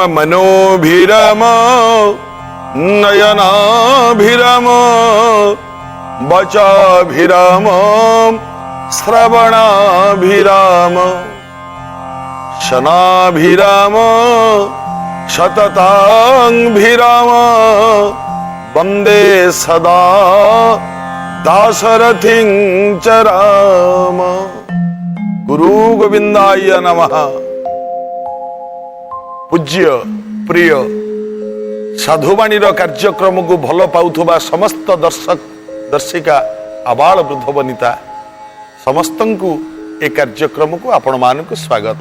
मनोभिरम नयनाभिरम वचाभिराम श्रवणाभिराम शनाभिराम शततांभिराम वंदे सदा दाशरथिं च राम। गुरु गोविंदाय नमः। पूज्य प्रिय साधुवाणी कार्यक्रम को भल पाउथुबा समस्त दर्शक दर्शिका आबाल वृद्ध वनिता समस्त को ए कार्यक्रम को आपण मानक स्वागत।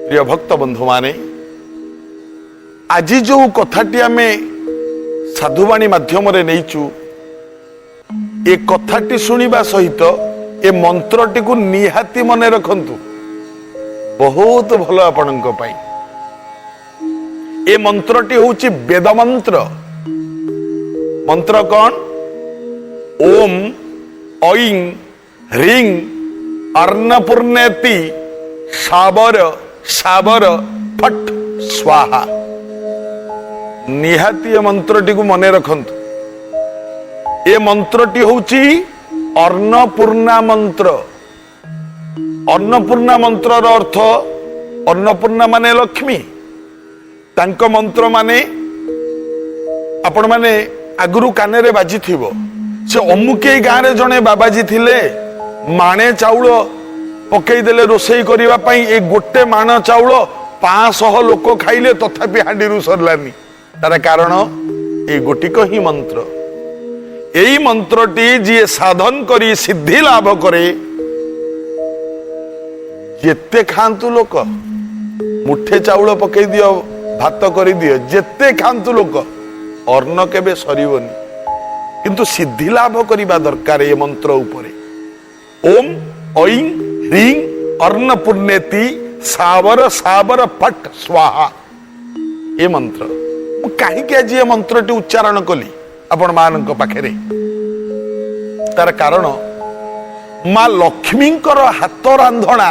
प्रिय भक्त बंधु माने आज जो कथाटी आमे साधुवाणी माध्यम रे नैचु ए कथाटी सुनिबा सहित ए मंत्रटी को निहाती मने रखंतु बहुत भलो आपणक पाई। ए मंत्रटी होची वेद मंत्र। मंत्र कौन? ओम ऐं ह्रीं अन्नपूर्णेति साबर साबर फट स्वाहा। निहाती ए मंत्रटी को मने रखंतु। ए मंत्रटी होची अन्नपूर्णा मंत्र। अन्नपूर्णा मंत्र अर्थ अन्नपूर्णा माने लक्ष्मी। तांको मंत्र माने आपण माने आगुरु काने रे बाजी थिबो से अमुके गाँ रे जणे बाबाजी थिले माणे चाउल पकई देले रोसई करिवा पई ए गोटे माण चाउल 500 लोक खाइले तथापि हांडीरु सरलानी। तार कारण ए गोटिक ही मंत्र। एई मंत्रटी जे साधन करी सिद्धि लाभ करे जेते खांतु लोक मुठे चाउल पकई दियो भात करी दियो जेते खांतु लोक अन्न केबे सरीबनी किंतु सिद्धि लाभ करिबा दरकार ए मंत्र उपरे। ओम ऐं ह्रीं अन्नपूर्णेति सावर सावर फट स्वाहा। ए मंत्र मु काहे के आज ए मंत्रटी उच्चारण कली आपण मानक पाखरे तार कारण मां लक्ष्मींकर हाथ रांधणा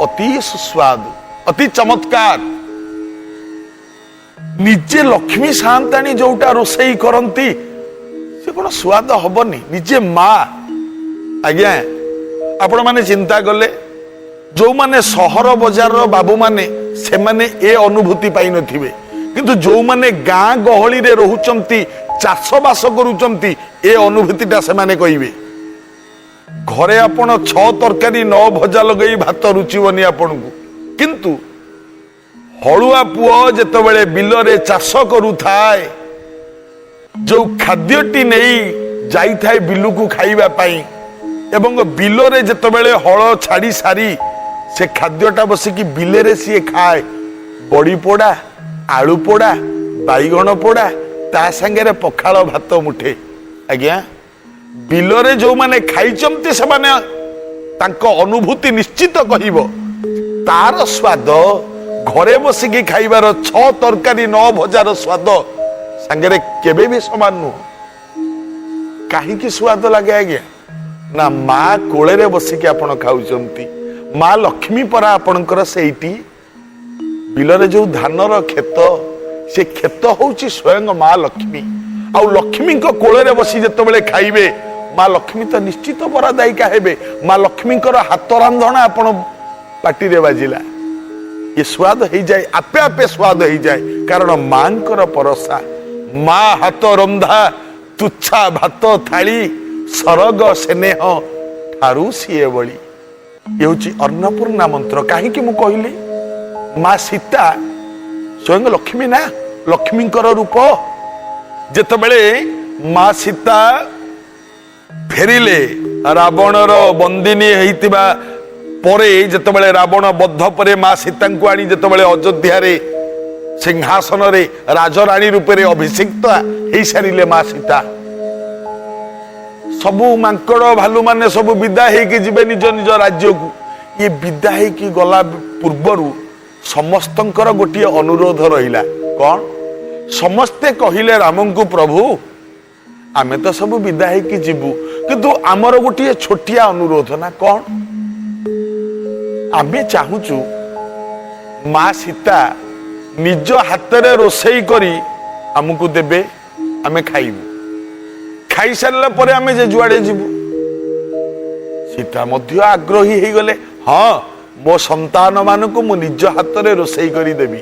अति सुस्वादु अति चमत्कार। निजे लक्ष्मी सान्ताणी जोटा रोसई करंती से कोन स्वाद हबनी निजे मां। आज्ञा आपण माने चिंता कले जो माने सहर बजार बाबू माने से माने ए अनुभूति पाई नथिबे किंतु जो माने गां गहली रे रहुचंती चाष बास करूचंती ए अनुभूतिटा से माने कहिबे। घरे आपण 6 तरकारी 9 भजा लगई भात रुचिबनी आपनकु किंतु हलुआ पुओ जेतेबेले बिलरे चाष करूथाए जो खाद्यटी नहीं जाई थाए बिलुकु खाइबा पाई एवं बिलरे जेतेबेले हल छाड़ी सारी से खाद्यटा बसिकी बिलेरे सी खाए बड़ी पोड़ा आलू पोड़ा बैगण पोड़ा ता संगे पखाल भात मुठे। आज्ञा बिलरे जो माने खाइचंती से माने तांको अनुभूति निश्चित कहिबो तार स्वाद घरे बसिकी खाइबार 6 तरकारी 9 भजार स्वाद संगे केबे भी समान नु। काहीकि स्वाद लगे आज्ञा ना माँ कोले रे बसिकी आपण खाउचंती माँ लक्ष्मी परा आपणकर सेठी बिलरे जो धानर खेत से खेत होउची स्वयं माँ लक्ष्मी। आ लक्ष्मी को कोले रे बसी जेतेबेले खाइबे माँ लक्ष्मी तो निश्चित परादायिका हेबे। माँ लक्ष्मी हाथ रांधणा आपण पाटी रे बाजिला ये स्वाद हो जाए आपे आपे स्वाद हो जाए कारण मांकर परसा माँ हाथ रंधा तुच्छा भात थाली सरग स्नेह ठारू सीए बड़ी। ये हूँ अन्नपूर्णा मंत्र। कहीं मु कहली माँ सीता स्वयं लक्ष्मी ना लक्ष्मींकर रूप। जेतेबेले माँ सीता फेरिले रावणर बंदिनी होइतिबा परे जेतेबेले रावण बद्ध परे माँ सीता को आनी जेतेबेले अयोध्या रे सिंहासन रे राजराणी रूप रे अभिषिक्त हो सारे माँ सीता सबु मांकड़ भालू माने सबु विदा होगी जीवे निज निज राज्य को। ये विदा होगी गला पूर्वर समस्तंकर गोटे अनुरोध रहिला कौन समस्ते कहिले राम को प्रभु आमे तो सब विदा होगी जीवु किंतु आमर गोटे छोटिया अनुरोध ना कौन आमे चाहूचु ମା ସୀତା ନିଜ ହାତରେ ରୋଷେଇ କରି ଆମକୁ ଦେବେ, ଆମେ ଖାଇବୁ। ଖାଇସାରିଲା ପରେ ଆମେ ଯେ ଯୁଆଡେ ଯିବୁ। ସୀତା ମଧ୍ୟ ଆଗ୍ରହୀ ହେଇଗଲେ, ହଁ ମୋ ସନ୍ତାନ ମାନଙ୍କୁ ମୁଁ ନିଜ ହାତରେ ରୋଷେଇ କରି ଦେବି।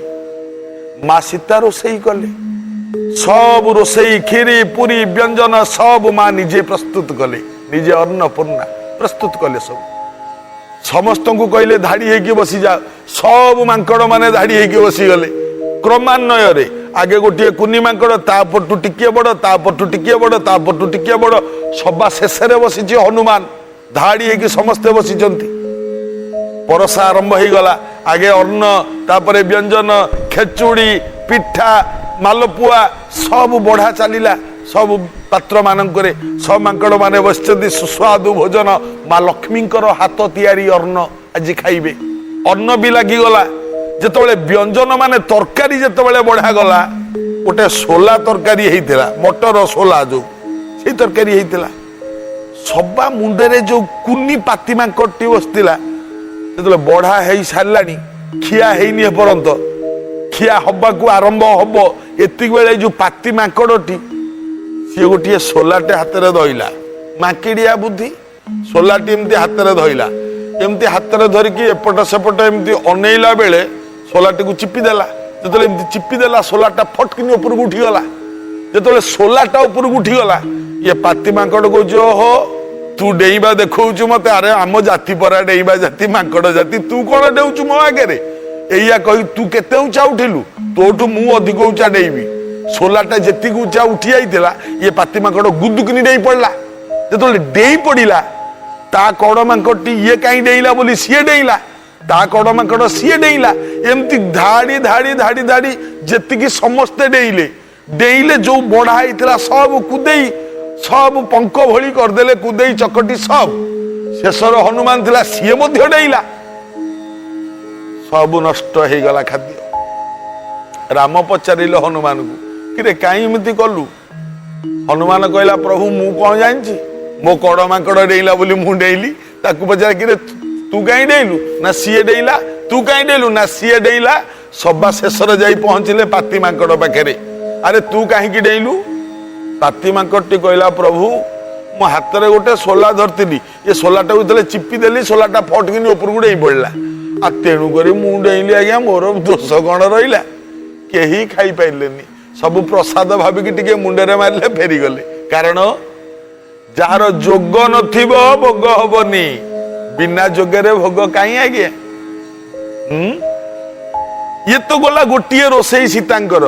ମା ସୀତା ରୋଷେଇ କଲେ, ସବୁ ରୋଷେଇ କ୍ଷୀରି ପୁରୀ ବ୍ୟଞ୍ଜନ ସବୁ ମା ନିଜେ ପ୍ରସ୍ତୁତ କଲେ, ନିଜେ ଅନ୍ନପୂର୍ଣ୍ଣା ପ୍ରସ୍ତୁତ କଲେ। ସବୁ ସମସ୍ତଙ୍କୁ କହିଲେ ଧାଡି ହେଇକି ବସିଯାଅ। ସବୁ ମାଙ୍କଡ ମାନେ ଧାଡି ହେଇକି ବସିଗଲେ। କ୍ରମାନ୍ୱୟରେ ଆଗେ ଗୋଟିଏ କୁନି ମାଙ୍କଡ, ତା ପଟୁ ଟିକିଏ ବଡ, ତା ପଟୁ ଟିକିଏ ବଡ, ତା ପଟୁ ଟିକିଏ ବଡ, ସବା ଶେଷରେ ବସିଛି ହନୁମାନ। ଧାଡି ହେଇକି ସମସ୍ତେ ବସିଛନ୍ତି। ପରସା ଆରମ୍ଭ ହେଇଗଲା। ଆଗେ ଅନ୍ନ, ତାପରେ ବ୍ୟଞ୍ଜନ, ଖେଚୁଡି, ପିଠା, ମାଲପୁଆ ସବୁ ବଢା ଚାଲିଲା। ସବୁ ପାତ୍ର ମାନଙ୍କରେ ସବୁ ମାଙ୍କଡ ମାନେ ବସିଛନ୍ତି। ସୁସ୍ୱାଦୁ ଭୋଜନ, ମା ଲକ୍ଷ୍ମୀଙ୍କର ହାତ ତିଆରି ଅନ୍ନ ଆଜି ଖାଇବେ। ଅନ୍ନ ବି ଲାଗିଗଲା। ଯେତେବେଳେ ବ୍ୟଞ୍ଜନ ମାନେ ତରକାରୀ ଯେତେବେଳେ ବଢାଗଲା, ଗୋଟେ ସୋଲା ତରକାରୀ ହେଇଥିଲା, ମଟର ସୋଲା ଯୋଉ, ସେଇ ତରକାରୀ ହେଇଥିଲା। ସବା ମୁଣ୍ଡରେ ଯୋଉ କୁନି ପାତି ମାଙ୍କଡଟି ବସିଥିଲା, ଯେତେବେଳେ ବଢା ହେଇ ସାରିଲାଣି, ଖିଆ ହେଇନି ଏପର୍ଯ୍ୟନ୍ତ, ଖିଆ ହବାକୁ ଆରମ୍ଭ ହବ, ଏତିକି ବେଳେ ଯୋଉ ପାତି ମାଙ୍କଡଟି ସିଏ ଗୋଟିଏ ସୋଲାଟେ ହାତରେ ଧଇଲା। ମାଙ୍କିଡିଆ ବୁଦ୍ଧି, ସୋଲାଟି ଏମିତି ହାତରେ ଧଇଲା। ଏମିତି ହାତରେ ଧରିକି ଏପଟ ସେପଟ ଏମିତି ଅନେଇଲା ବେଳେ ସୋଲାଟିକୁ ଚିପି ଦେଲା। ଯେତେବେଳେ ଏମିତି ଚିପି ଦେଲା, ସୋଲାଟା ଫଟକିନି ଉପରକୁ ଉଠିଗଲା। ଯେତେବେଳେ ସୋଲାଟା ଉପରକୁ ଉଠିଗଲା, ଇଏ ପାତି ମାଙ୍କଡ କହୁଛି, ଓହୋ ତୁ ଡେଇଁବା ଦେଖଉଛୁ ମତେ। ଆରେ ଆମ ଜାତି ପରା ଡେଇଁବା ଜାତି, ମାଙ୍କଡ ଜାତି, ତୁ କଣ ଡେଉଛୁ ମୋ ଆଗରେ? ଏଇଆ କହି ତୁ କେତେ ଉଞ୍ଚା ଉଠିଲୁ, ତୋଠୁ ମୁଁ ଅଧିକ ଉଞ୍ଚା ଡେଇଁବି। ସୋଲାଟା ଯେତିକି ଉଞ୍ଚା ଉଠି ଯାଇଥିଲା, ଇଏ ପାତି ମାଙ୍କଡ ଗୁଦୁକିନି ଡେଇଁ ପଡିଲା। ଯେତେବେଳେ ଡେଇଁ ପଡିଲା, ତା କଡ ମାଙ୍କଡଟି ଇଏ କାହିଁ ଡେଇଁଲା ବୋଲି ସିଏ ଡେଇଁଲା, ତା କଡ ମାଙ୍କଡ ସିଏ ଡେଇଁଲା। ଏମିତି ଧାଡି ଧାଡି ଧାଡି ଧାଡି ଯେତିକି ସମସ୍ତେ ଡେଇଁଲେ, ଡେଇଁଲେ ଯୋଉ ବଢା ହେଇଥିଲା ସବୁ କୁଦେଇ, ସବୁ ପଙ୍କ ଭଳି କରିଦେଲେ, କୁଦେଇ ଚକଟି ସବୁ। ଶେଷର ହନୁମାନ ଥିଲା, ସିଏ ମଧ୍ୟ ଡେଇଁଲା। ସବୁ ନଷ୍ଟ ହେଇଗଲା ଖାଦ୍ୟ। ରାମ ପଚାରିଲେ ହନୁମାନଙ୍କୁ, କିରେ କାହିଁ ଏମିତି କଲୁ? ହନୁମାନ କହିଲା, ପ୍ରଭୁ ମୁଁ କଣ ଜାଣିଛି, ମୋ କଡ ମାଙ୍କଡ ଡେଇଁଲା ବୋଲି ମୁଁ ଡେଇଁଲି। ତାକୁ ପଚାର, କିରେ ତୁ କାହିଁ ଡେଇଁଲୁ? ନା ସିଏ ଡେଇଁଲା। ତୁ କାହିଁ ଡେଇଁଲୁ? ନା ସିଏ ଡେଇଁଲା। ସବା ଶେଷରେ ଯାଇ ପହଞ୍ଚିଲେ ପାତି ମାଙ୍କଡ ପାଖରେ। ଆରେ ତୁ କାହିଁକି ଡେଇଁଲୁ? ପାତି ମାଙ୍କଡଟି କହିଲା, ପ୍ରଭୁ ମୋ ହାତରେ ଗୋଟେ ସୋଲା ଧରିଥିଲି, ଏ ସୋଲାଟାକୁ ଯେତେବେଳେ ଚିପି ଦେଲି, ସୋଲାଟା ଫଟକିନି ଉପରକୁ ଡେଇଁ ପଡିଲା। ଆଉ ତେଣୁ କରି ମୁଁ ଡେଇଁଲି ଆଜ୍ଞା, ମୋର ଦୋଷ କଣ ରହିଲା? କେହି ଖାଇପାରିଲେନି। ସବୁ ପ୍ରସାଦ ଭାବିକି ଟିକେ ମୁଣ୍ଡରେ ମାରିଲେ, ଫେରିଗଲେ। କାରଣ ଯାହାର ଯୋଗ ନଥିବ ଭୋଗ ହବନି। ବିନା ଯୋଗରେ ଭୋଗ କାହିଁ ଆଜ୍ଞା? ଇଏ ତ ଗଲା ଗୋଟିଏ ରୋଷେଇ ସୀତାଙ୍କର।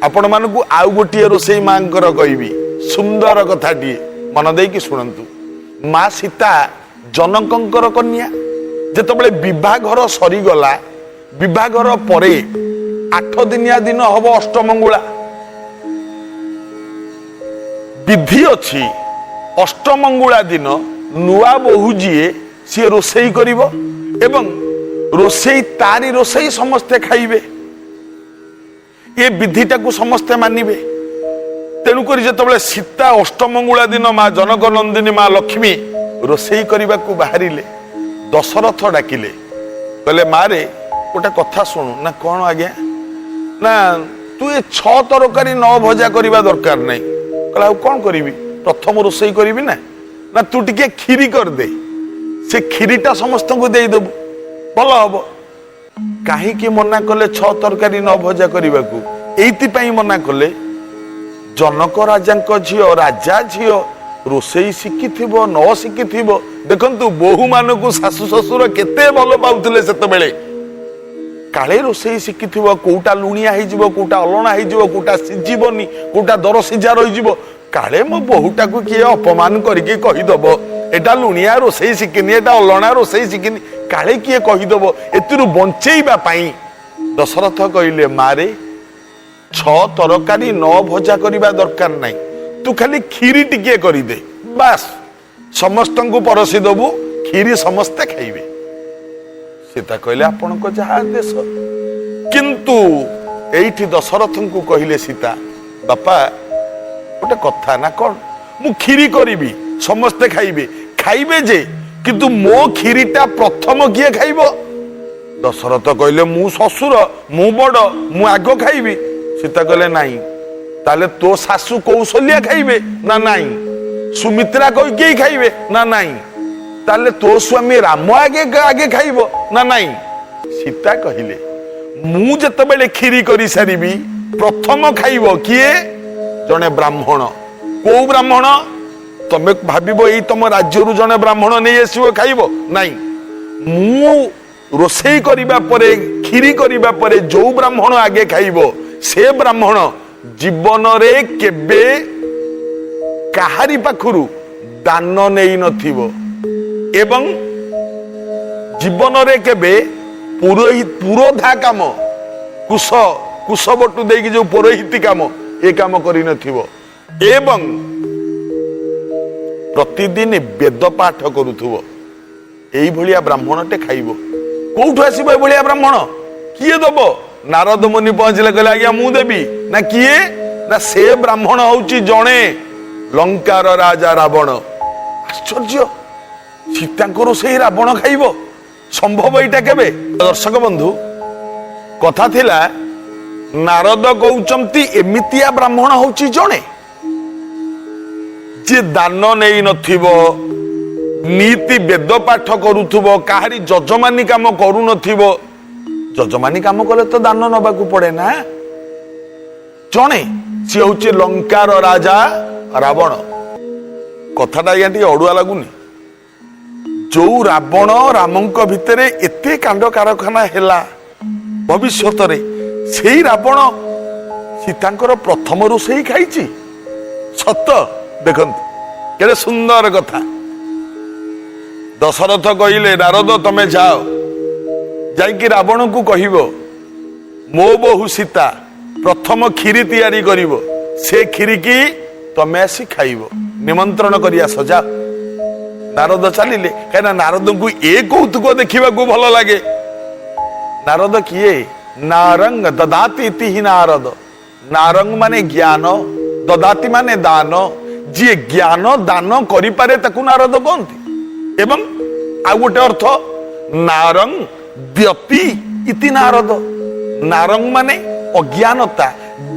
ଆପଣ ମାନଙ୍କୁ ଆଉ ଗୋଟିଏ ରୋଷେଇ ମାଙ୍କର କହିବି, ସୁନ୍ଦର କଥାଟିଏ, ମନ ଦେଇକି ଶୁଣନ୍ତୁ। ମା ସୀତା ଜନକଙ୍କର କନ୍ୟା। ଯେତେବେଳେ ବିବାହଘର ସରିଗଲା, ବିବାହଘର ପରେ 8 ଦିନିଆ ଦିନ ହବ ଅଷ୍ଟମଙ୍ଗୁଳା। ବିଧି ଅଛି, ଅଷ୍ଟମଙ୍ଗୁଳା ଦିନ ନୂଆ ବୋହୂ ଯିଏ, ସିଏ ରୋଷେଇ କରିବ ଏବଂ ରୋଷେଇ ତାରି ରୋଷେଇ ସମସ୍ତେ ଖାଇବେ। ଏ ବିଧିଟାକୁ ସମସ୍ତେ ମାନିବେ। ତେଣୁକରି ଯେତେବେଳେ ସୀତା ଅଷ୍ଟମଙ୍ଗୁଳା ଦିନ ମା ଜନକ ନନ୍ଦିନୀ ମା ଲକ୍ଷ୍ମୀ ରୋଷେଇ କରିବାକୁ ବାହାରିଲେ, ଦଶରଥ ଡାକିଲେ, କହିଲେ ମାରେ ଗୋଟେ କଥା ଶୁଣୁ। ନା କଣ ଆଜ୍ଞା? ନା ତୁ ଏ 6 ତରକାରୀ 9 ଭଜା କରିବା ଦରକାର ନାହିଁ। କହିଲା ଆଉ କଣ କରିବି? ପ୍ରଥମ ରୋଷେଇ କରିବି ନା। ନା ତୁ ଟିକେ କ୍ଷୀରି କରିଦେ, ସେ କ୍ଷୀରିଟା ସମସ୍ତଙ୍କୁ ଦେଇଦେବୁ, ଭଲ ହବ। କାହିଁକି ମନା କଲେ 6 ତରକାରୀ 9 ଭଜା କରିବାକୁ? ଏଇଥିପାଇଁ ମନା କଲେ, ଜନକ ରାଜାଙ୍କ ଝିଅ, ରାଜା ଝିଅ ରୋଷେଇ ଶିଖିଥିବ ନ ଶିଖିଥିବ, ଦେଖନ୍ତୁ ବୋହୂ ମାନଙ୍କୁ ଶାଶୁ ଶ୍ୱଶୁର କେତେ ଭଲ ପାଉଥିଲେ ସେତେବେଳେ। କାଳେ ରୋଷେଇ ଶିଖିଥିବ, କୋଉଟା ଲୁଣିଆ ହେଇଯିବ, କୋଉଟା ଅଲଣା ହେଇଯିବ, କୋଉଟା ସିଝିବନି, କୋଉଟା ଦର ସିଝା ରହିଯିବ, କାଳେ ମୋ ବୋହୂଟାକୁ କିଏ ଅପମାନ କରିକି କହିଦବ ଏଟା ଲୁଣିଆ ରୋଷେଇ ଶିଖିନି, ଏଟା ଅଲଣା ରୋଷେଇ ଶିଖିନି, କାଳେ କିଏ କହିଦବ। ଏଥିରୁ ବଞ୍ଚେଇବା ପାଇଁ ଦଶରଥ କହିଲେ, ମାରେ 6 ତରକାରୀ 9 ଭଜା କରିବା ଦରକାର ନାହିଁ, ତୁ ଖାଲି କ୍ଷୀରି ଟିକେ କରିଦେ, ବାସ୍ ସମସ୍ତଙ୍କୁ ପରସି ଦବୁ, କ୍ଷୀରି ସମସ୍ତେ ଖାଇବେ। ସୀତା କହିଲେ, ଆପଣଙ୍କ ଯାହା ଆଦେଶ। କିନ୍ତୁ ଏଇଠି ଦଶରଥଙ୍କୁ କହିଲେ ସୀତା, ବାପା ଗୋଟେ କଥା। ନା କଣ? ମୁଁ କ୍ଷୀରି କରିବି, ସମସ୍ତେ ଖାଇବେ, ଖାଇବେ ଯେ, କିନ୍ତୁ ମୋ କ୍ଷୀରିଟା ପ୍ରଥମ କିଏ ଖାଇବ? ଦଶରଥ କହିଲେ ମୁଁ ଶ୍ୱଶୁର, ମୁଁ ବଡ, ମୁଁ ଆଗ ଖାଇବି। ସୀତା କହିଲେ ନାଇଁ। ତାହେଲେ ତୋ ଶାଶୁ କୌଶଲ୍ୟା ଖାଇବେ ନା ନାଇଁ? ସୁମିତ୍ରା କୈକେୟୀ ଖାଇବେ ନା ନାଇଁ? ତାହେଲେ ତୋ ସ୍ୱାମୀ ରାମ ଆଗେ ଖାଇବ ନା ନାଇଁ? ସୀତା କହିଲେ ମୁଁ ଯେତେବେଳେ କ୍ଷୀରି କରିସାରିବି ପ୍ରଥମ ଖାଇବ କିଏ? ଜଣେ ବ୍ରାହ୍ମଣ। କୋଉ ବ୍ରାହ୍ମଣ? ତମେ ଭାବିବ ଏଇ ତମ ରାଜ୍ୟରୁ ଜଣେ ବ୍ରାହ୍ମଣ ନେଇ ଆସିବ ଖାଇବ? ନାଇଁ, ମୁଁ ରୋଷେଇ କରିବା ପରେ, କ୍ଷୀରି କରିବା ପରେ ଯୋଉ ବ୍ରାହ୍ମଣ ଆଗେ ଖାଇବ ସେ ବ୍ରାହ୍ମଣ ଜୀବନରେ କେବେ କାହାରି ପାଖରୁ ଦାନ ନେଇ ନଥିବ ଏବଂ ଜୀବନରେ କେବେ ପୁରୋଧା କାମ, କୁଶବଟୁ ଦେଇକି ଯୋଉ ପୌରୋହିତି କାମ, ଏ କାମ କରିନଥିବ ଏବଂ ପ୍ରତିଦିନ ବେଦ ପାଠ କରୁଥିବ। ଏଇଭଳିଆ ବ୍ରାହ୍ମଣଟେ ଖାଇବ। କୋଉଠୁ ଆସିବ ଏଭଳିଆ ବ୍ରାହ୍ମଣ? କିଏ ଦବ? ନାରଦ ମୁନି ପହଞ୍ଚିଲେ, କହିଲେ ଆଜ୍ଞା ମୁଁ ଦେବି। ନା କିଏ? ନା ସେ ବ୍ରାହ୍ମଣ ହଉଛି ଜଣେ ଲଙ୍କାର ରାଜା ରାବଣ। ଆଶ୍ଚର୍ଯ୍ୟ, ସୀତାଙ୍କର ସେଇ ରାବଣ ଖାଇବ? ସମ୍ଭବ ଏଇଟା କେବେ? ଦର୍ଶକ ବନ୍ଧୁ, କଥା ଥିଲା ନାରଦ କହୁଛନ୍ତି ଏମିତିଆ ବ୍ରାହ୍ମଣ ହଉଛି ଜଣେ ଯେ ଦାନ ନେଇ ନଥିବ, ନୀତି ବେଦ ପାଠ କରୁଥିବ, କାହାରି ଯଜମାନୀ କାମ କରୁନଥିବ। ଯଜମାନୀ କାମ କଲେ ତ ଦାନ ନବାକୁ ପଡେ ନା। ଜଣେ ସିଏ ହଉଛି ଲଙ୍କାର ରାଜା ରାବଣ। କଥାଟା ଆଜ୍ଞା ଟିକେ ଅଡୁଆ ଲାଗୁନି? ଯୋଉ ରାବଣ ରାମଙ୍କ ଭିତରେ ଏତେ କାଣ୍ଡ କାରଖାନା ହେଲା ଭବିଷ୍ୟତରେ, ସେଇ ରାବଣ ସୀତାଙ୍କର ପ୍ରଥମ ରୋଷେଇ ଖାଇଛି? ସତ? ଦେଖନ୍ତୁ କେତେ ସୁନ୍ଦର କଥା। ଦଶରଥ କହିଲେ ନାରଦ ତମେ ଯାଅ, ଯାଇକି ରାବଣକୁ କହିବ ମୋ ବୋହୂ ସୀତା ପ୍ରଥମ କ୍ଷୀରି ତିଆରି କରିବ, ସେ କ୍ଷୀରି କି ତମେ ଆସି ଖାଇବ, ନିମନ୍ତ୍ରଣ କରି ଆସ, ଯାଅ। ନାରଦ ଚାଲିଲେ। କାହିଁକି ନା ନାରଦଙ୍କୁ ଏ କୌତୁକ ଦେଖିବାକୁ ଭଲ ଲାଗେ। ନାରଦ କିଏ? ନାରଙ୍ଗ ଦଦାତି ଇତି ହି ନାରଦ। ନାରଙ୍ଗ ମାନେ ଜ୍ଞାନ, ଦଦାତି ମାନେ ଦାନ। ଯିଏ ଜ୍ଞାନ ଦାନ କରିପାରେ ତାକୁ ନାରଦ କହନ୍ତି। ଏବଂ ଆଉ ଗୋଟେ ଅର୍ଥ ନାରଙ୍ଗ ବ୍ୟତି ଇତି ନାରଦ। ନାରଙ୍ଗ ମାନେ ଅଜ୍ଞାନତା,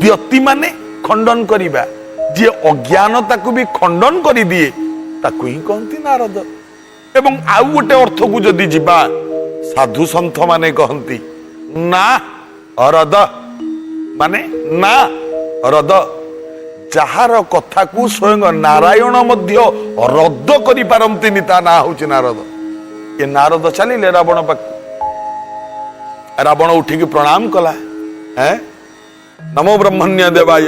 ବ୍ୟତି ମାନେ ଖଣ୍ଡନ କରିବା। ଯିଏ ଅଜ୍ଞାନତାକୁ ବି ଖଣ୍ଡନ କରିଦିଏ ତାକୁ ହିଁ କହନ୍ତି ନାରଦ। ଏବଂ ଆଉ ଗୋଟେ ଅର୍ଥକୁ ଯଦି ଯିବା, ସାଧୁ ସନ୍ଥ ମାନେ କହନ୍ତି ନା ଅରଦ, ମାନେ ନା ଅରଦ। ଯାହାର କଥାକୁ ସ୍ୱୟଂ ନାରାୟଣ ମଧ୍ୟ ରଦ୍ଦ କରିପାରନ୍ତିନି ତା ନାଁ ହଉଛି ନାରଦ। ଏ ନାରଦ ଚାଲିଲେ ରାବଣ ପାଖକୁ। ରାବଣ ଉଠିକି ପ୍ରଣାମ କଲା। ନମୋ ବ୍ରହ୍ମଣ୍ୟ ଦେବାୟ,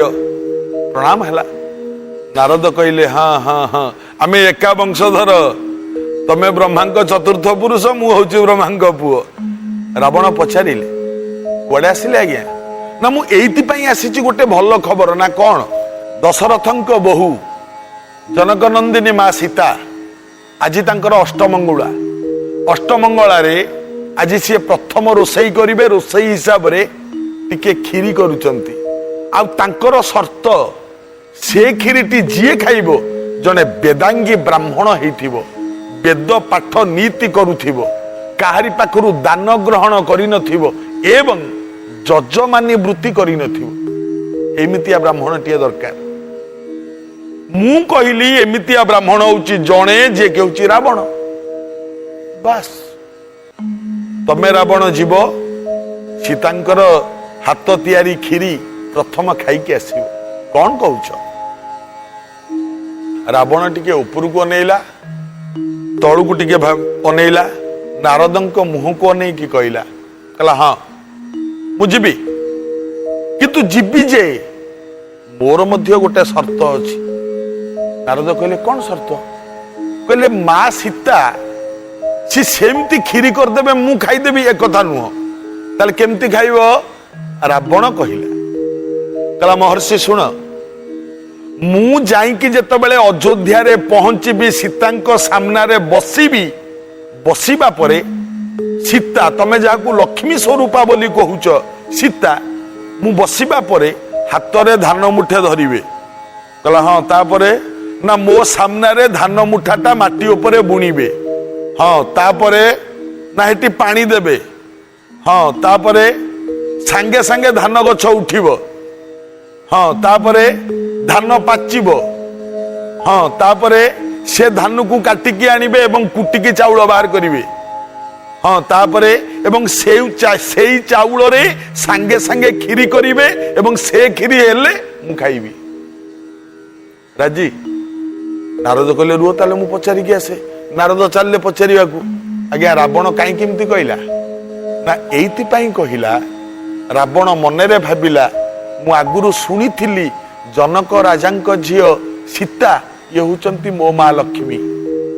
ପ୍ରଣାମ ହେଲା। ନାରଦ କହିଲେ ହଁ ହଁ ହଁ, ଆମେ ଏକା ବଂଶଧର। ତମେ ବ୍ରହ୍ମାଙ୍କ ଚତୁର୍ଥ ପୁରୁଷ, ମୁଁ ହଉଛି ବ୍ରହ୍ମାଙ୍କ ପୁଅ। ରାବଣ ପଚାରିଲେ କୁଆଡେ ଆସିଲେ ଆଜ୍ଞା? ନା ମୁଁ ଏଇଥିପାଇଁ ଆସିଛି, ଗୋଟେ ଭଲ ଖବର। ନା କଣ? ଦଶରଥଙ୍କ ବୋହୂ ଜନକ ନନ୍ଦିନୀ ମା ସୀତା ଆଜି ତାଙ୍କର ଅଷ୍ଟମଙ୍ଗୁଳା। ଅଷ୍ଟମଙ୍ଗଳାରେ ଆଜି ସିଏ ପ୍ରଥମ ରୋଷେଇ କରିବେ। ରୋଷେଇ ହିସାବରେ ଟିକେ କ୍ଷୀରି କରୁଛନ୍ତି। ଆଉ ତାଙ୍କର ସର୍ତ୍ତ, ସେ କ୍ଷୀରିଟି ଯିଏ ଖାଇବ ଜଣେ ବେଦାଙ୍ଗୀ ବ୍ରାହ୍ମଣ ହେଇଥିବ, ବେଦ ପାଠ ନୀତି କରୁଥିବ, କାହାରି ପାଖରୁ ଦାନ ଗ୍ରହଣ କରିନଥିବ ଏବଂ ଯଜମାନୀ ବୃତ୍ତି କରିନଥିବ। ଏମିତିଆ ବ୍ରାହ୍ମଣଟିଏ ଦରକାର। ମୁଁ କହିଲି ଏମିତିଆ ବ୍ରାହ୍ମଣ ହଉଛି ଜଣେ ଯିଏ ହେଉଛି ରାବଣ। ବାସ୍, ତମେ ରାବଣ ଯିବ, ସୀତାଙ୍କର ହାତ ତିଆରି କ୍ଷୀରି ପ୍ରଥମ ଖାଇକି ଆସିବ। କଣ କହୁଛ? ରାବଣ ଟିକେ ଉପରକୁ ଅନେଇଲା, ତଳକୁ ଟିକେ ଅନେଇଲା, ନାରଦଙ୍କ ମୁହଁକୁ ଅନେଇକି କହିଲା ହଁ ମୁଁ ଯିବି, କିନ୍ତୁ ଯିବି ଯେ ମୋର ମଧ୍ୟ ଗୋଟେ ସର୍ତ୍ତ ଅଛି। ନାରଦ କହିଲେ କଣ ସର୍ତ୍ତ? କହିଲେ ମା ସୀତା ସେ ସେମିତି କ୍ଷୀରି କରିଦେବେ, ମୁଁ ଖାଇଦେବି, ଏ କଥା ନୁହଁ। ତାହେଲେ କେମିତି ଖାଇବ? ରାବଣ କହିଲା ମହର୍ଷି ଶୁଣ, ମୁଁ ଯାଇକି ଯେତେବେଳେ ଅଯୋଧ୍ୟାରେ ପହଞ୍ଚିବି, ସୀତାଙ୍କ ସାମ୍ନାରେ ବସିବି, ବସିବା ପରେ ସୀତା, ତମେ ଯାହାକୁ ଲକ୍ଷ୍ମୀ ସ୍ୱରୂପା ବୋଲି କହୁଛ ସୀତା, ମୁଁ ବସିବା ପରେ ହାତରେ ଧାନ ମୁଠେ ଧରିବେ। କହିଲା ହଁ, ତାପରେ? ନା ମୋ ସାମ୍ନାରେ ଧାନ ମୁଠାଟା ମାଟି ଉପରେ ବୁଣିବେ। ହଁ, ତାପରେ? ନା ହେଠି ପାଣି ଦେବେ। ହଁ ତାପରେ ସାଙ୍ଗେ ସାଙ୍ଗେ ଧାନ ଗଛ ଉଠିବ, ହଁ ତାପରେ ଧାନ ପାଚିବ, ହଁ ତାପରେ ସେ ଧାନକୁ କାଟିକି ଆଣିବେ ଏବଂ କୁଟିକି ଚାଉଳ ବାହାର କରିବେ, ହଁ ତାପରେ ଏବଂ ସେଇ ଚାଉଳରେ ସାଙ୍ଗେ ସାଙ୍ଗେ କ୍ଷୀରି କରିବେ ଏବଂ ସେ କ୍ଷୀରି ହେଲେ ମୁଁ ଖାଇବି। ରାଜି? ନାରଦ କହିଲେ ରୁହ ତାହେଲେ ମୁଁ ପଚାରିକି ଆସେ। ନାରଦ ଚାଲିଲେ ପଚାରିବାକୁ। ଆଜ୍ଞା ରାବଣ କାହିଁକି ଏମିତି କହିଲା? ନା ଏଇଥିପାଇଁ କହିଲା, ରାବଣ ମନରେ ଭାବିଲା ମୁଁ ଆଗରୁ ଶୁଣିଥିଲି ଜନକ ରାଜାଙ୍କ ଝିଅ ସୀତା ଇଏ ହଉଛନ୍ତି ମୋ ମା ଲକ୍ଷ୍ମୀ,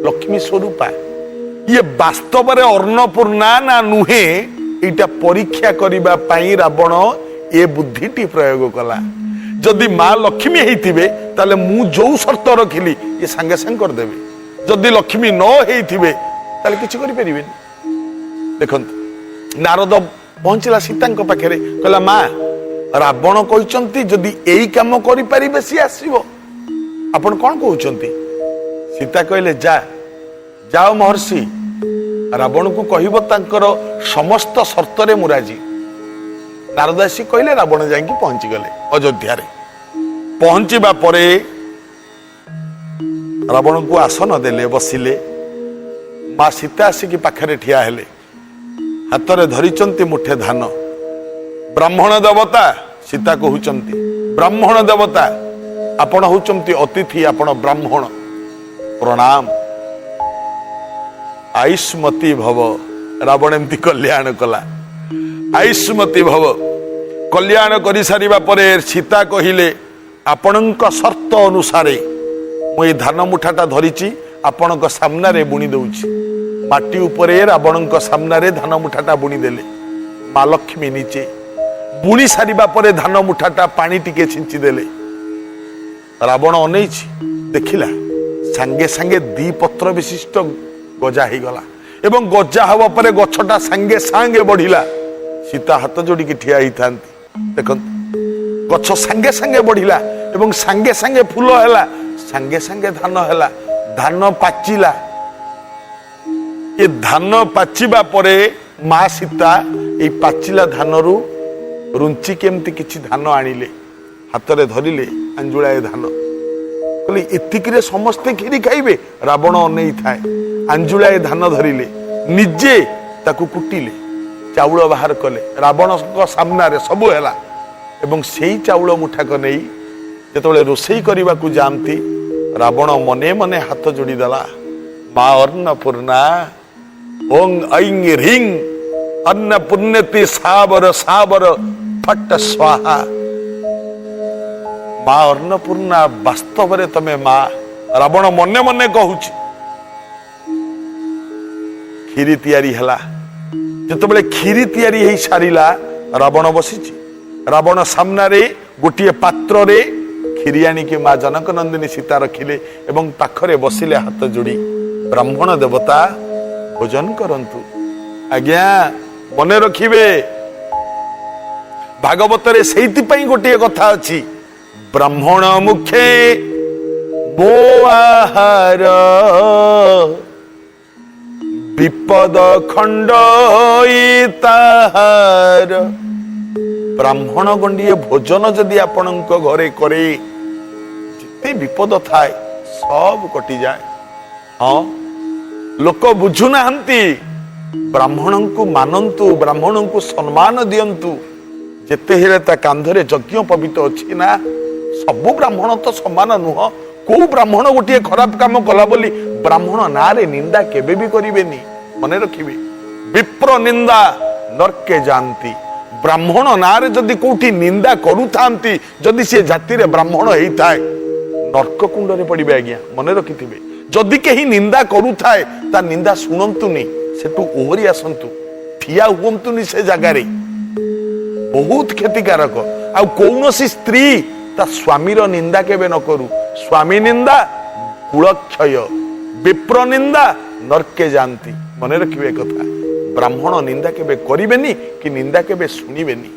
ଲକ୍ଷ୍ମୀ ସ୍ୱରୂପା। ଇଏ ବାସ୍ତବରେ ଅନ୍ନପୂର୍ଣ୍ଣା ନା ନୁହେଁ ଏଇଟା ପରୀକ୍ଷା କରିବା ପାଇଁ ରାବଣ ଏ ବୁଦ୍ଧିଟି ପ୍ରୟୋଗ କଲା। ଯଦି ମା ଲକ୍ଷ୍ମୀ ହେଇଥିବେ ତାହେଲେ ମୁଁ ଯୋଉ ସର୍ତ୍ତ ରଖିଲି ଇଏ ସାଙ୍ଗେ ସାଙ୍ଗେ କରିଦେବେ। ଯଦି ଲକ୍ଷ୍ମୀ ନ ହେଇଥିବେ ତାହେଲେ କିଛି କରିପାରିବେନି। ଦେଖନ୍ତୁ ନାରଦ ପହଞ୍ଚିଲା ସୀତାଙ୍କ ପାଖରେ, କହିଲା ମା ରାବଣ କହିଛନ୍ତି ଯଦି ଏଇ କାମ କରିପାରିବେ ସିଏ ଆସିବ, ଆପଣ କଣ କହୁଛନ୍ତି? ସୀତା କହିଲେ ଯାଅ ମହର୍ଷି, ରାବଣକୁ କହିବ ତାଙ୍କର ସମସ୍ତ ସର୍ତ୍ତରେ ମୁଁ ରାଜି। ନାରଦ ଆସି କହିଲେ, ରାବଣ ଯାଇକି ପହଞ୍ଚିଗଲେ ଅଯୋଧ୍ୟାରେ। ପହଞ୍ଚିବା ପରେ ରାବଣକୁ ଆସନ ଦେଲେ, ବସିଲେ। ମା ସୀତା ଆସିକି ପାଖରେ ଠିଆ ହେଲେ, ହାତରେ ଧରିଛନ୍ତି ମୁଠେ ଧାନ। ବ୍ରାହ୍ମଣ ଦେବତା, ସୀତା କହୁଛନ୍ତି ବ୍ରାହ୍ମଣ ଦେବତା, ଆପଣ ହଉଛନ୍ତି ଅତିଥି, ଆପଣ ବ୍ରାହ୍ମଣ, ପ୍ରଣାମ। ଆୟୁଷ୍ମତୀ ଭବ। ରାବଣ ଏମିତି କଲ୍ୟାଣ କଲା, ଆୟୁଷ୍ମତୀ ଭବ। କଲ୍ୟାଣ କରିସାରିବା ପରେ ସୀତା କହିଲେ ଆପଣଙ୍କ ସର୍ତ୍ତ ଅନୁସାରେ ମୁଁ ଏଇ ଧାନ ମୁଠାଟା ଧରିଛି ଆପଣଙ୍କ ସାମ୍ନାରେ ବୁଣି ଦଉଛି। ମାଟି ଉପରେ ରାବଣଙ୍କ ସାମ୍ନାରେ ଧାନ ମୁଠାଟା ବୁଣି ଦେଲେ। ମା ଲକ୍ଷ୍ମୀ ନିଚେ ବୁଣି ସାରିବା ପରେ ଧାନ ମୁଠାଟା ପାଣି ଟିକେ ଛିଞ୍ଚି ଦେଲେ। ରାବଣ ଅନେଇଛି, ଦେଖିଲା ସାଙ୍ଗେ ସାଙ୍ଗେ 2 ପତ୍ର ବିଶିଷ୍ଟ ଗଜା ହେଇଗଲା ଏବଂ ଗଜା ହବା ପରେ ଗଛଟା ସାଙ୍ଗେ ସାଙ୍ଗେ ବଢିଲା। ସୀତା ହାତ ଯୋଡ଼ିକି ଠିଆ ହେଇଥାନ୍ତି। ଦେଖନ୍ତୁ ଗଛ ସାଙ୍ଗେ ସାଙ୍ଗେ ବଢିଲା ଏବଂ ସାଙ୍ଗେ ସାଙ୍ଗେ ଫୁଲ ହେଲା, ସାଙ୍ଗେ ସାଙ୍ଗେ ଧାନ ହେଲା, ଧାନ ପାଚିଲା। ଏ ଧାନ ପାଚିବା ପରେ ମା ସୀତା ଏଇ ପାଚିଲା ଧାନରୁ ରୁଞ୍ଚି କେମିତି କିଛି ଧାନ ଆଣିଲେ, ହାତରେ ଧରିଲେ ଆଞ୍ଜୁଳାଏ ଧାନ। କହିଲେ ଏତିକିରେ ସମସ୍ତେ କ୍ଷୀରି ଖାଇବେ? ରାବଣ ଅନେଇ ଥାଏ। ଆଞ୍ଜୁଳାଏ ଧାନ ଧରିଲେ, ନିଜେ ତାକୁ କୁଟିଲେ, ଚାଉଳ ବାହାର କଲେ। ରାବଣଙ୍କ ସାମ୍ନାରେ ସବୁ ହେଲା ଏବଂ ସେଇ ଚାଉଳ ମୁଠାକ ନେଇ ଯେତେବେଳେ ରୋଷେଇ କରିବାକୁ ଯାଆନ୍ତି, ରାବଣ ମନେ ମନେ ହାତ ଯୋଡ଼ିଦେଲା, ମା ଅନ୍ନପୂର୍ଣ୍ଣା ଓଂ ଐଂ ହ୍ରିଂ ଅନ୍ନପୂର୍ଣ୍ଣତି ସାବର ସାବର ଫଟ ସ୍ୱାହା। ମା ଅନ୍ନପୂର୍ଣ୍ଣା, ବାସ୍ତବରେ ତମେ ମା। ରାବଣ ମନେ ମନେ କହୁଛି। କ୍ଷୀରି ତିଆରି ହେଲା। ଯେତେବେଳେ କ୍ଷୀରି ତିଆରି ହେଇ ସାରିଲା, ରାବଣ ବସିଛି। ରାବଣ ସାମ୍ନାରେ ଗୋଟିଏ ପାତ୍ରରେ କ୍ଷୀରି ଆଣିକି ମା ଜନକ ନନ୍ଦିନୀ ସୀତା ରଖିଲେ ଏବଂ ପାଖରେ ବସିଲେ ହାତ ଯୋଡ଼ି। ବ୍ରାହ୍ମଣ ଦେବତା ଭୋଜନ କରନ୍ତୁ। ଆଜ୍ଞା ମନେ ରଖିବେ, ଭାଗବତରେ ସେଇଥିପାଇଁ ଗୋଟିଏ କଥା ଅଛି, ବ୍ରାହ୍ମଣ ମୁଖେ ମୋ ଆହାର ବିପଦ ଖଣ୍ଡ ତାହାର। ବ୍ରାହ୍ମଣ ଗଣ୍ଡିଏ ଭୋଜନ ଯଦି ଆପଣଙ୍କ ଘରେ କରେ, ଯେତେ ବିପଦ ଥାଏ ସବୁ କଟିଯାଏ। ହଁ, ଲୋକ ବୁଝୁନାହାନ୍ତି। ବ୍ରାହ୍ମଣଙ୍କୁ ମାନନ୍ତୁ, ବ୍ରାହ୍ମଣଙ୍କୁ ସମ୍ମାନ ଦିଅନ୍ତୁ। ଯେତେ ହେଲେ ତା କାନ୍ଧରେ ଯଜ୍ଞ ପବିତ ଅଛି ନା। ସବୁ ବ୍ରାହ୍ମଣ ତ ସମାନ ନୁହଁ। କୋଉ ବ୍ରାହ୍ମଣ ଗୋଟିଏ ଖରାପ କାମ କଲା ବୋଲି ବ୍ରାହ୍ମଣ ନାଁରେ ନିନ୍ଦା କେବେ ବି କରିବେନି। ମନେ ରଖିବେ, ବିପ୍ର ନିନ୍ଦା ନର୍କେ ଯାଆନ୍ତି। ବ୍ରାହ୍ମଣ ନାଁରେ ଯଦି କୋଉଠି ନିନ୍ଦା କରୁଥାନ୍ତି, ଯଦି ସେ ଜାତିରେ ବ୍ରାହ୍ମଣ ହେଇଥାଏ, ନର୍କ କୁଣ୍ଡରେ ପଡିବେ। ଆଜ୍ଞା ମନେ ରଖିଥିବେ, ଯଦି କେହି ନିନ୍ଦା କରୁଥାଏ ତା ନିନ୍ଦା ଶୁଣନ୍ତୁନି, ସେଠୁ ଓହରି ଆସନ୍ତୁ, ଠିଆ ହୁଅନ୍ତୁନି ସେ ଜାଗାରେ। ବହୁତ କ୍ଷତିକାରକ। ଆଉ କୌଣସି ସ୍ତ୍ରୀ ତା ସ୍ୱାମୀର ନିନ୍ଦା କେବେ ନ କରୁ। ସ୍ୱାମୀ ନିନ୍ଦା କୁଳକ୍ଷୟ, ବିପ୍ର ନିନ୍ଦା ନର୍କେ ଯାଆନ୍ତି। ମନେ ରଖିବେ କଥା, ବ୍ରାହ୍ମଣ ନିନ୍ଦା କେବେ କରିବେନି କି ନିନ୍ଦା କେବେ ଶୁଣିବେନି।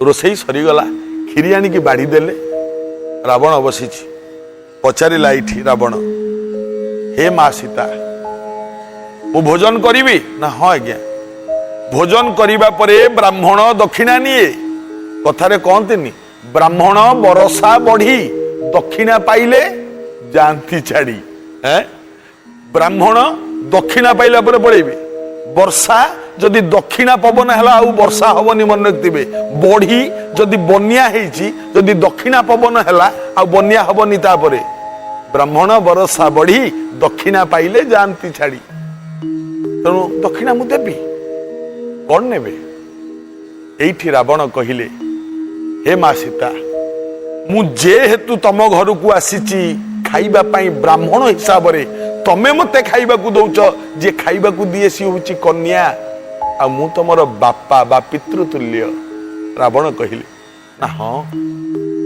ରୋଷେଇ ସରିଗଲା, କ୍ଷୀରି ଆଣିକି ବାଢି ଦେଲେ। ରାବଣ ବସିଛି, ପଚାରିଲା ଏଇଠି ରାବଣ, ହେ ମା ସୀତା ମୁଁ ଭୋଜନ କରିବି? ନା ହଁ ଆଜ୍ଞା। भोजन करिबा परे ब्राह्मण दक्षिणा निये कथारे कहतेनि ब्राह्मण बरसा बढ़ी दक्षिणा पाइले जानती छाड़ी ब्राह्मण दक्षिणा पाइला पर पड़ेबे वर्षा जदि दक्षिणा पवन है वर्षा हबनी मन रखिबे बढ़ी जदि बन्या हेची जदि दक्षिणा पवन है बन्या हबनी तापरे ब्राह्मण बरसा बढ़ी दक्षिणा पाइले जानती छाड़ी तेणु दक्षिणा मु देबी कौन नेबे एठी रावण कहिले हे मां सीता मु जेहेतु तम घर को आसीची खाइबा पाई ब्राह्मण हिसाब रे तमे मते खाइबा को दउछ जे खाइबा को दिए सी होची कन्या आ मु तमरो बापा बा पितृतुल्य रावण कहिले ना हां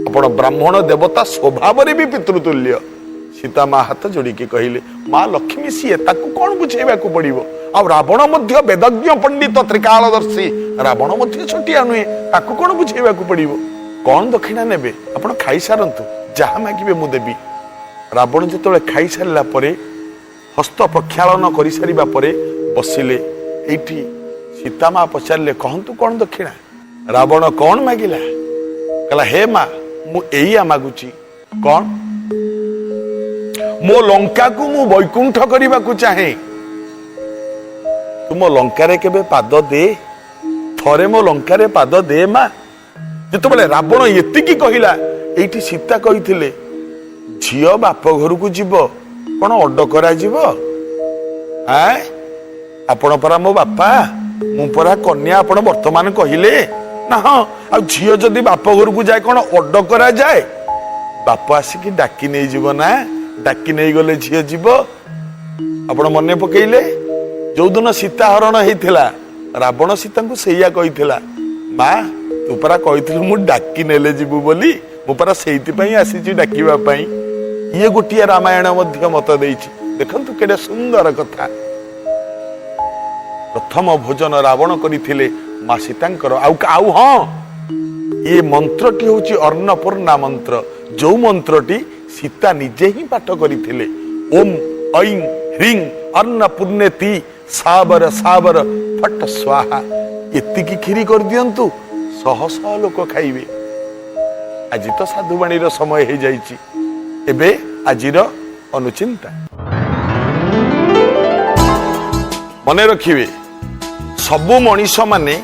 आपण ब्राह्मण देवता स्वभाव रे भी पितृतुल्य सीता मां हाथ जोड़ी के कहिले मां लक्ष्मी सीए ताकू कोन बुझेबा को पड़िबो आ रावण मध्य वेदज्ञ पंडित त्रिकालदर्शी रावण मध्य छोटिया नुहे ताकू कोन बुझेबा को पड़िबो कौन दक्षिणा नेबे आपण खाई सारंतु जहा मागिबे मु देबी रावण जेतले खाई सारला परे हस्त प्रक्षालन करि सारिबा परे बसिले एठी सीता मां पचारले कहंतु कौन दक्षिणा रावण कौन मागिला कहला हे मां मु एइया मागुची कौन मो लंका को मु वैकुंठ करिबा को चाहे तुम लंका रे केबे पाद दे थरे मो लंका रे पाद दे मां जेतबेले रावण एतिकी कहिला एठी सीता कहिथिले झियो बाप घर को जीव कौन अड करा जीव आपण परा मो बापा मु परा कन्या आपण वर्तमान कहिले ना हाँ आ झियो जदि बाप घर को जाए कौन अड करा जाए बाप आसिकी डाकी नहीं जीव ना डाकी नहीं गले झियो जीव आपण मने पकेइले जो दिन सीता हरण होइथिला रावण सीता को सैया कहिथिला मां तू परा कहिथिलु मु डाकी नेले जीवु बोली मु परा सेइति पई आसीची डाकीबा पई ये गोटिए रामायण मध्य मत देइछि देखंतु केडे सुंदर कथा प्रथम भोजन रावण करिथिले मां सीतांकर आउ हां ये मंत्रटी होची अन्नपूर्णा मंत्र जो मंत्रटी सीता निजे ही पाठ करिथिले ओम ऐं ह्रीं अन्नपूर्णेति साबर साबर फट स्वाहा एतिकी खीरी कर दियंतु शह शह लोक खाइबे आज तो साधुवाणी समय हो जाइछि एबे आजिर अनुचिंता मने रखिबे सबु मनीष माने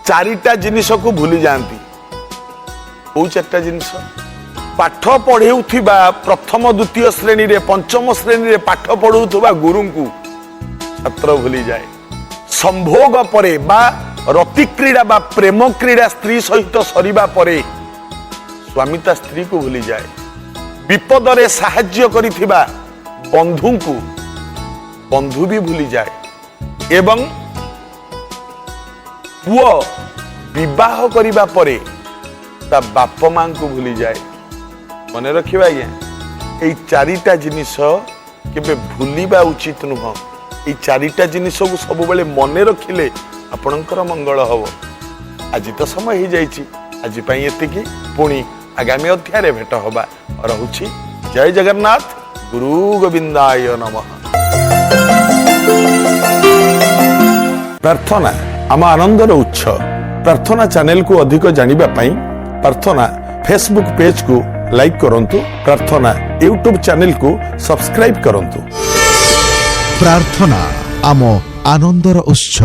चारिटा जिनिस को भूली जाती कौ चारिटा जिनिस पाठ पढ़ेउथिबा प्रथम द्वितीय श्रेणी रे पंचम श्रेणी रे पाठ पढ़ेउथिबा गुरु को छात्र भूली जाए संभोग परे बा रति क्रीड़ा बा प्रेम क्रीड़ा स्त्री सहित सरिबा परे स्वामी ता स्त्री को भूली जाए विपद रे साहाय्य करिथिबा बंधु को बंधु भी भूली जाए एवं पुओ विवाह करिबा परे ता बाप मां को भूली जाए मने रखिबा आज्ञा ए चारिटा जिनिस केबे भूलिबा उचित नुह ए चारिटा जिनिस को सब बेले मने रखिले आपणकर मंगल हब आज तो समय हो जाइछि आज पई एतिकी पुणी आगामी अध्याय भेट हबा रहुछि जय जगन्नाथ गुरु गोविंदाय नमः प्रार्थना आम आनंदर उत्स प्रार्थना चैनल को अधिक जानिबा पई प्रार्थना फेसबुक पेज को लाइक करंतु प्रार्थना यूट्यूब चैनल को सब्सक्राइब करंतु प्रार्थना आम आनंदर उत्स।